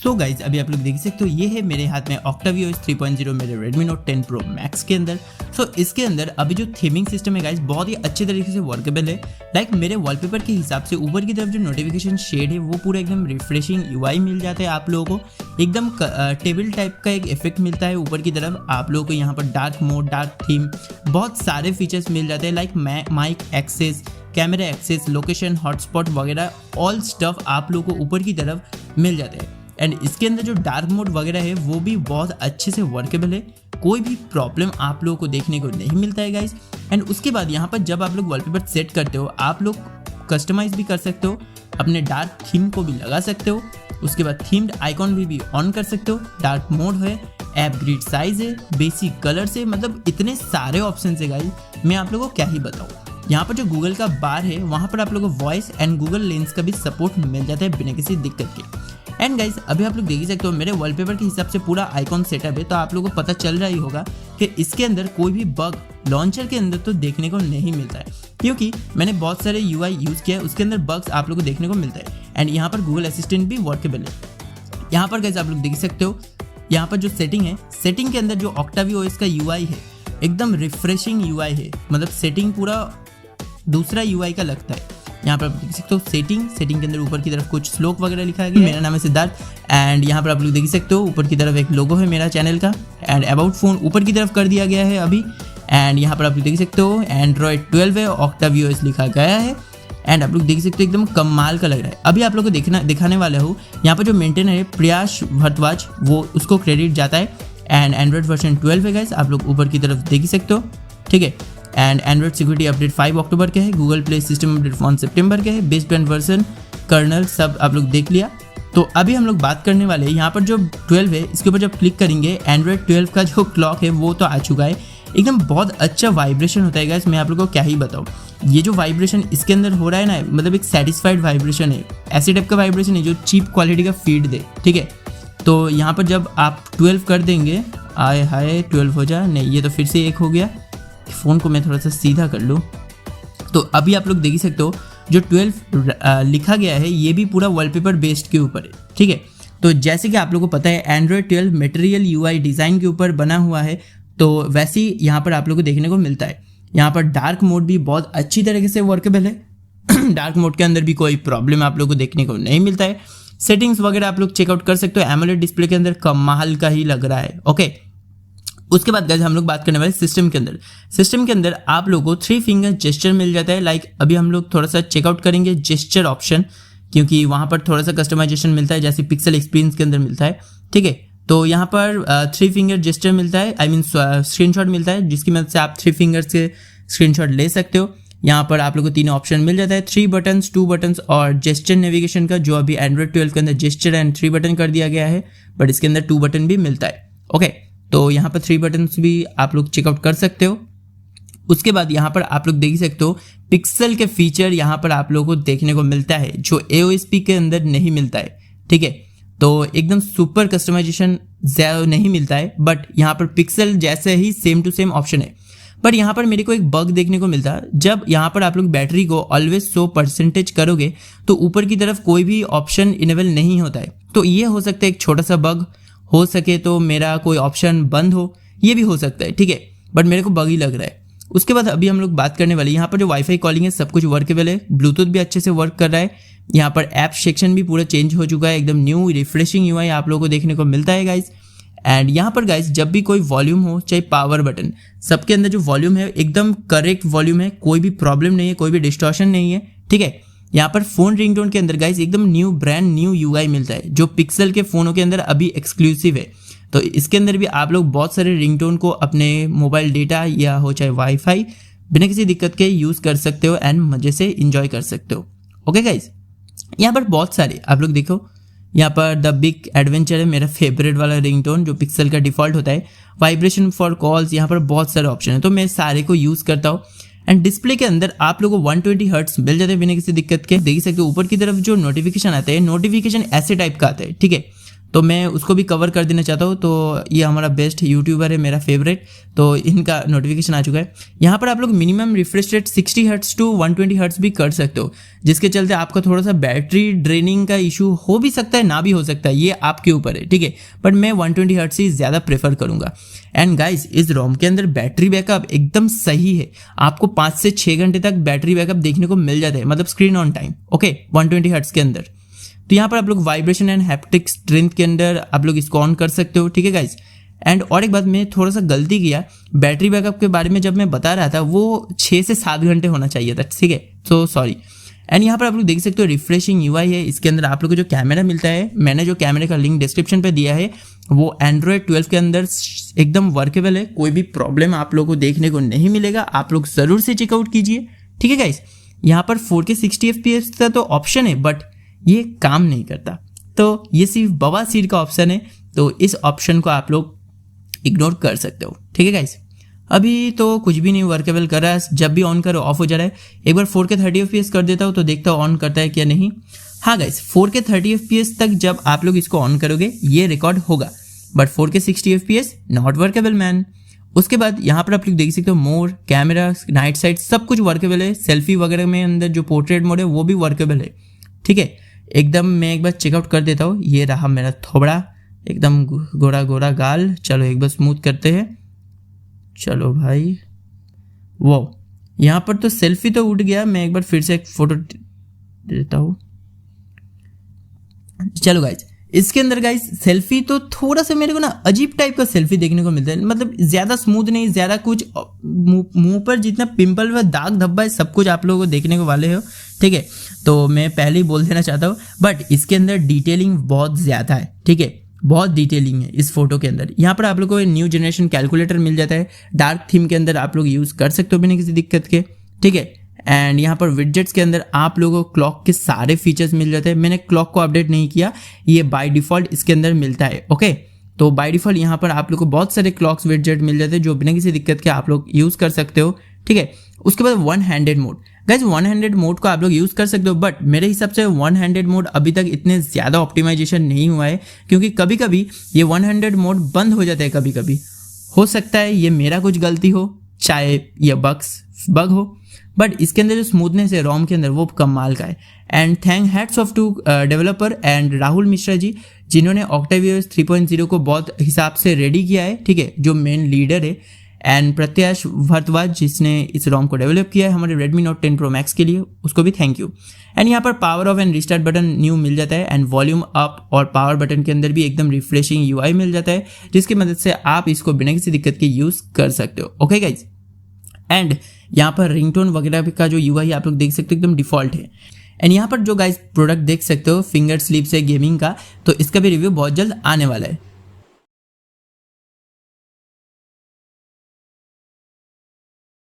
So guys अभी आप लोग देख सकते हो ये है मेरे हाथ में Octavi OS 3.0 मेरे Redmi Note 10 Pro Max के अंदर। इसके अंदर अभी जो थीमिंग सिस्टम है गाइज बहुत ही अच्छे तरीके से वर्केबल है। लाइक मेरे वॉलपेपर के हिसाब से ऊपर की तरफ जो नोटिफिकेशन शेड है वो पूरा एकदम रिफ्रेशिंग UI मिल जाता है आप लोगों को। एकदम टेबल टाइप का एक इफेक्ट मिलता है ऊपर की तरफ आप लोगों को। यहाँ पर डार्क मोड, डार्क थीम, बहुत सारे फीचर्स मिल जाते हैं like mic access, camera access, location, hotspot वगैरह ऑल स्टफ आप लोगों को ऊपर की तरफ मिल जाते हैं। एंड इसके अंदर जो डार्क मोड वगैरह है वो भी बहुत अच्छे से वर्केबल है, कोई भी प्रॉब्लम आप लोगों को देखने को नहीं मिलता है गाइस। एंड उसके बाद यहाँ पर जब आप लोग वॉलपेपर सेट करते हो आप लोग कस्टमाइज भी कर सकते हो, अपने डार्क थीम को भी लगा सकते हो। उसके बाद थीम्ड आइकॉन भी ऑन कर सकते हो, डार्क मोड है, ऐप ग्रिड साइज है, बेसिक कलर्स है, मतलब इतने सारे ऑप्शन है गाइस, मैं आप लोगों को क्या ही बताऊँ। यहाँ पर जो गूगल का बार है वहाँ पर आप लोगों को वॉइस एंड गूगल लेंस का भी सपोर्ट मिल जाता है बिना किसी दिक्कत के। एंड गाइस अभी आप लोग देख ही सकते हो मेरे वॉलपेपर के हिसाब से पूरा आइकॉन सेटअप है, तो आप लोगों को पता चल रहा ही होगा कि इसके अंदर कोई भी बग लॉन्चर के अंदर तो देखने को नहीं मिलता है, क्योंकि मैंने बहुत सारे UI यूज़ किया है, उसके अंदर बग्स आप लोगों को देखने को मिलता है। एंड यहाँ पर गूगल असिस्टेंट भी वर्केबल है। यहाँ पर गाइस आप लोग देख सकते हो यहाँ पर जो सेटिंग है, सेटिंग के अंदर जो Octavi OS का UI है एकदम रिफ्रेशिंग UI है, मतलब सेटिंग पूरा दूसरा UI का लगता है। यहाँ पर आप देख सकते हो सेटिंग के अंदर ऊपर की तरफ कुछ श्लोक वगैरह लिखा गया है। मेरा नाम है सिद्धार्थ एंड यहाँ पर आप लोग देख सकते हो ऊपर की तरफ एक लोगो है मेरा चैनल का। एंड अबाउट फोन ऊपर की तरफ कर दिया गया है अभी। एंड यहाँ पर आप लोग देख सकते हो Android 12 है, Octavi OS लिखा गया है। एंड आप लोग देख सकते हो एकदम कमाल का लग रहा है। अभी आप लोग को दिखाने वाला हूँ यहाँ पर जो मेंटेनर है प्रयास भरद्वाज, वो उसको क्रेडिट जाता है। एंड एंड्रॉइड वर्जन 12 है गाइस, आप लोग ऊपर की तरफ देख ही सकते हो, ठीक है। एंड एंड्रॉइड सिक्योरिटी अपडेट 5 अक्टूबर के है, गूगल प्ले सिस्टम अपडेट 1 सितंबर के है, बेस्ट बैंड वर्जन, कर्नल सब आप लोग देख लिया। तो अभी हम लोग बात करने वाले हैं यहाँ पर जो 12 है इसके ऊपर जब क्लिक करेंगे एंड्रॉइड 12 का जो क्लॉक है वो तो आ चुका है। एकदम बहुत अच्छा वाइब्रेशन होता है गाइस, मैं आप लोगों को क्या ही बताऊँ। ये जो वाइब्रेशन इसके अंदर हो रहा है ना, मतलब एक सेटिस्फाइड वाइब्रेशन है, ऐसे टाइप का वाइब्रेशन है जो चीप क्वालिटी का फीड दे, ठीक है। तो यहाँ पर जब आप 12 कर देंगे, आए हाय 12 हो जा, नहीं ये तो फिर से 1 हो गया। फ़ोन को मैं थोड़ा सा सीधा कर लूँ तो अभी आप लोग देख ही सकते हो जो 12 लिखा गया है ये भी पूरा वॉलपेपर बेस्ड के ऊपर है, ठीक है। तो जैसे कि आप लोगों को पता है एंड्रॉयड 12 मटेरियल UI डिज़ाइन के ऊपर बना हुआ है, तो वैसे ही यहाँ पर आप लोगों को देखने को मिलता है। यहाँ पर डार्क मोड भी बहुत अच्छी तरीके से वर्केबल है। डार्क मोड के अंदर भी कोई प्रॉब्लम आप लोगों को देखने को नहीं मिलता है। सेटिंग्स वगैरह आप लोग चेकआउट कर सकते हो, एमोलेड डिस्प्ले के अंदर कमाल का ही लग रहा है, ओके। उसके बाद गाइस हम लोग बात करने वाले सिस्टम के अंदर। सिस्टम के अंदर आप लोगों को 3 फिंगर जेस्चर मिल जाता है। लाइक अभी हम लोग थोड़ा सा चेकआउट करेंगे जेस्चर ऑप्शन, क्योंकि वहाँ पर थोड़ा सा कस्टमाइजेशन मिलता है जैसे पिक्सल एक्सपीरियंस के अंदर मिलता है, ठीक है। तो यहाँ पर 3 फिंगर जेस्चर मिलता है, आई मीन स्क्रीनशॉट मिलता है, जिसकी मदद से आप 3 फिंगर से स्क्रीनशॉट ले सकते हो। यहाँ पर आप लोगों को 3 ऑप्शन मिल जाता है, 3 बटन्स, 2 बटन्स और जेस्चर नेविगेशन का, जो अभी एंड्रॉइड 12 के अंदर जेस्चर एंड 3 बटन कर दिया गया है, बट इसके अंदर 2 बटन भी मिलता है, ओके। तो यहाँ पर 3 बटन्स भी आप लोग चेकआउट कर सकते हो। उसके बाद यहाँ पर आप लोग देख सकते हो पिक्सल के फीचर यहाँ पर आप लोगों को देखने को मिलता है जो AOSP के अंदर नहीं मिलता है, ठीक है। तो एकदम सुपर कस्टमाइजेशन ज़्यादा नहीं मिलता है, बट यहाँ पर पिक्सल जैसे ही सेम टू सेम ऑप्शन है। पर यहाँ पर मेरे को एक बग देखने को मिलता है, जब यहाँ पर आप लोग बैटरी को ऑलवेज 100% करोगे तो ऊपर की तरफ कोई भी ऑप्शन इनेबल नहीं होता है। तो ये हो सकता है एक छोटा सा बग, हो सके तो मेरा कोई ऑप्शन बंद हो, ये भी हो सकता है, ठीक है, बट मेरे को बग ही लग रहा है। उसके बाद अभी हम लोग बात करने वाले यहाँ पर जो वाईफाई कॉलिंग है सब कुछ वर्केबल है, ब्लूटूथ भी अच्छे से वर्क कर रहा है। यहाँ पर ऐप सेक्शन भी पूरा चेंज हो चुका है, एकदम न्यू रिफ्रेशिंग UI आप लोगों को देखने को मिलता है गाइस। एंड यहाँ पर गाइस जब भी कोई वॉल्यूम हो, चाहे पावर बटन, सबके अंदर जो वॉल्यूम है एकदम करेक्ट वॉल्यूम है, कोई भी प्रॉब्लम नहीं है, कोई भी डिस्टॉर्शन नहीं है, ठीक है। यहाँ पर फोन रिंगटोन के अंदर गाइस एकदम न्यू ब्रांड न्यू UI मिलता है, जो पिक्सल के फ़ोनों के अंदर अभी एक्सक्लूसिव है। तो इसके अंदर भी आप लोग बहुत सारे रिंगटोन को अपने मोबाइल डेटा या हो चाहे वाईफाई बिना किसी दिक्कत के यूज़ कर सकते हो एंड मज़े से इंजॉय कर सकते हो, ओके गाइस। यहाँ पर बहुत सारे आप लोग देखो, यहाँ पर द बिग एडवेंचर है मेरा फेवरेट वाला रिंगटोन जो पिक्सल का डिफ़ॉल्ट होता है, वाइब्रेशन फॉर कॉल्स, यहाँ पर बहुत सारे ऑप्शन है, तो मैं सारे को यूज़ करता हूँ। एंड डिस्प्ले के अंदर आप लोगों को 120 हर्ट्ज मिल जाते हैं बिना किसी दिक्कत के। देख सकते हो ऊपर की तरफ जो नोटिफिकेशन आता है, नोटिफिकेशन ऐसे टाइप का आता है, ठीक है। तो मैं उसको भी कवर कर देना चाहता हूँ। तो ये हमारा बेस्ट यूट्यूबर है, मेरा फेवरेट, तो इनका नोटिफिकेशन आ चुका है। यहाँ पर आप लोग minimum refresh rate 60 hertz to 120 hertz भी कर सकते हो, जिसके चलते आपका थोड़ा सा बैटरी ड्रेनिंग का इशू हो भी सकता है, ना भी हो सकता है, ये आपके ऊपर है, ठीक है। बट मैं 120 हर्ट्स ही ज़्यादा प्रेफर करूँगा। एंड गाइज इस रोम के अंदर बैटरी बैकअप एकदम सही है, आपको 5 से 6 घंटे तक बैटरी बैकअप देखने को मिल जाता है, मतलब screen on time, okay, 120 hertz के अंदर। तो यहाँ पर आप लोग वाइब्रेशन एंड हैप्टिक स्ट्रेंथ के अंदर आप लोग इसको ऑन कर सकते हो, ठीक है गाइज। एंड और एक बात, मैं थोड़ा सा गलती किया, बैटरी बैकअप के बारे में जब मैं बता रहा था वो 6 से 7 घंटे होना चाहिए था, ठीक है, सो सॉरी। एंड यहाँ पर आप लोग देख सकते हो रिफ्रेशिंग यूआई है। इसके अंदर आप लोग को जो कैमरा मिलता है, मैंने जो कैमरे का लिंक डिस्क्रिप्शन पे दिया है, वो एंड्रॉयड 12 के अंदर एकदम वर्केबल है, कोई भी प्रॉब्लम आप लोग को देखने को नहीं मिलेगा, आप लोग ज़रूर से चेकआउट कीजिए, ठीक है गाइस। यहाँ पर 4K 60 FPS का तो ऑप्शन है, बट ये काम नहीं करता, तो ये सिर्फ बवासीर का ऑप्शन है, तो इस ऑप्शन को आप लोग इग्नोर कर सकते हो, ठीक है गाइस। अभी तो कुछ भी नहीं वर्केबल कर रहा है, जब भी ऑन करो ऑफ हो जा रहा है। एक बार 4K 30 FPS कर देता हूँ तो देखता हूँ ऑन करता है क्या नहीं। हाँ गाइस, 4K 30 FPS तक जब आप लोग इसको ऑन करोगे ये रिकॉर्ड होगा, but 4K 60 FPS not workable man. उसके बाद यहाँ पर आप लोग देख सकते हो मोर, कैमरा, नाइट साइड सब कुछ वर्केबल है। सेल्फी वगैरह में अंदर जो पोर्ट्रेट मोड है वो भी वर्केबल है, ठीक है एकदम। मैं एक बार चेकआउट कर देता हूँ। ये रहा मेरा थोबड़ा, एकदम गोरा गोरा गाल। चलो एक बार स्मूथ करते हैं, चलो भाई। वो यहाँ पर तो सेल्फी तो उठ गया, मैं एक बार फिर से एक फोटो देता हूँ। चलो गाइज, इसके अंदर गाइज सेल्फी तो थोड़ा सा मेरे को ना अजीब टाइप का सेल्फी देखने को मिलता है, मतलब ज़्यादा स्मूथ नहीं, ज़्यादा कुछ मुंह पर जितना पिंपल व दाग धब्बा है सब कुछ आप लोगों को देखने को वाले हो, ठीक है। तो मैं पहले ही बोल देना चाहता हूँ, बट इसके अंदर डिटेलिंग बहुत ज़्यादा है, ठीक है, बहुत डिटेलिंग है इस फोटो के अंदर। यहाँ पर आप लोग को न्यू जनरेशन कैलकुलेटर मिल जाता है, डार्क थीम के अंदर आप लोग यूज़ कर सकते हो बिना किसी दिक्कत के, ठीक है। एंड यहाँ पर विडजेट्स के अंदर आप लोगों को क्लॉक के सारे फीचर्स मिल जाते हैं। मैंने क्लॉक को अपडेट नहीं किया, ये बाय डिफ़ॉल्ट इसके अंदर मिलता है, ओके। तो बाय डिफ़ॉल्ट यहाँ पर आप लोग को बहुत सारे क्लॉक्स विडजेट मिल जाते हैं जो बिना किसी दिक्कत के आप लोग यूज़ कर सकते हो, ठीक है। उसके बाद one handed mode, guys one handed mode को आप लोग यूज़ कर सकते हो, बट मेरे हिसाब से वन हैंडेड मोड अभी तक इतने ज़्यादा ऑप्टिमाइजेशन नहीं हुआ है, क्योंकि कभी कभी ये वन हैंडेड मोड बंद हो जाता है, कभी कभी हो सकता है ये मेरा कुछ गलती हो, चाहे ये बग हो, बट इसके अंदर जो स्मूथनेस है रोम के अंदर वो कमाल का है। And thank hats off to developer and Rahul Mishra ji, जिन्होंने ऑक्टावी OS 3.0 को बहुत हिसाब से रेडी किया है, ठीक है, जो मेन लीडर है। एंड प्रत्याश भारद्वाज जिसने इस रोम को डेवलप किया है हमारे Redmi Note 10 Pro Max के लिए, उसको भी थैंक यू। एंड यहाँ पर power off and restart button new मिल जाता है, एंड वॉल्यूम अप और पावर बटन के अंदर भी एकदम रिफ्रेशिंग UI मिल जाता है, जिसकी मदद से आप इसको बिना किसी दिक्कत के यूज़ कर सकते हो, ओके गाइज। एंड यहाँ पर रिंगटोन वगैरह का जो UI आप लोग देख सकते हो एकदम डिफॉल्ट है। एंड यहाँ पर जो गाइज प्रोडक्ट देख सकते हो फिंगर स्लिप से गेमिंग का, तो इसका भी रिव्यू बहुत जल्द आने वाला है,